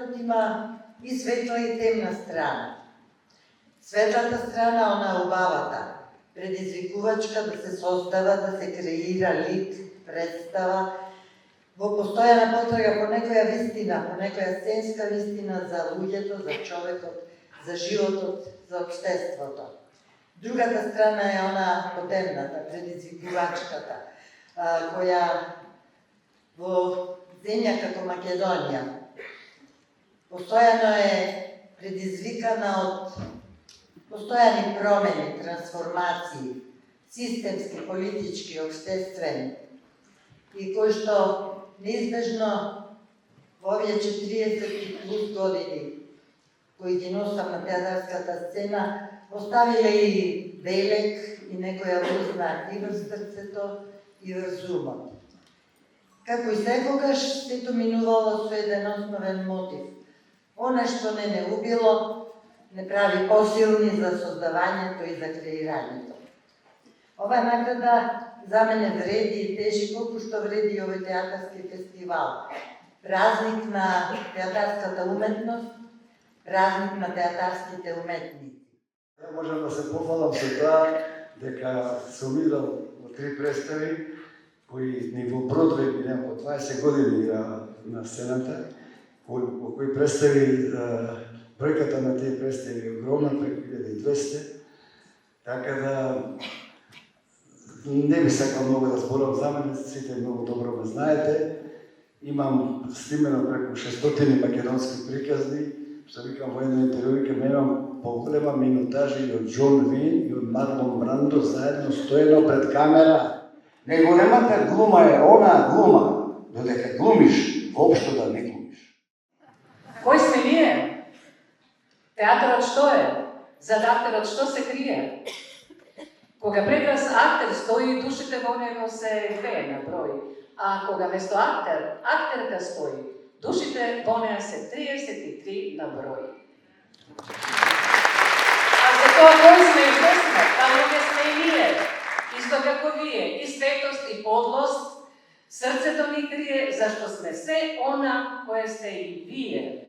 театрот има и светла и темна страна. Светлата страна, она убавата, предизвикувачка да се создава, да се креира лик, представа, во постојана потрага по некоја вистина, по некоја сценска вистина за луѓето, за човекот, за животот, за општеството. Другата страна е она потемната, предизвикувачката, која во земја како Македонија постојано е предизвикана од постојани промени, трансформации, системски, политички, општествени, и кои што неизбежно во овие 40 плюс години кои ги носам на театарската сцена, оставиле и белег и некоја лузна и врз срцето и врз умот. Како и секогаш, сето минувало со еден основен мотив. Оно што не убило, не прави посилни за создавањето и за креирањето. Ова награда за мене вреди и тежи колку што вреди и овој театарски фестивал. Празник на театарската уметност, празник на театарските уметници. Ја можам да се похвалам со тоа дека сум играл во 3 представи кои ни во Бродвеј биле по 20 години на сцената, во кои представи бројката на тие представи е огромна, преку 1200, така да не би сакал многу да зборам за мене, сите многу добро ме знаете. Имам снимено преку 600 македонски приказни, што викам во едно интервју, ке имам поголема минутажи и од Џон Вин и од Марлон Брандо заедно стоено пред камера. Најголемата глума е она глума, додека глумиш, воопшто да не глумиш. Кој сме ние? Театарот што е? Зад актерот што се крие? Кога пред вас актер стои, душите во него се 2 на број, а кога место актерка стои, душите во неа се 33 на број. А за тоа кој сме и кој сме? Па луѓе сме и ние. Исто како вие, и светост, и подлост, срцето ни крие, зашто сме се она кое сте и вие.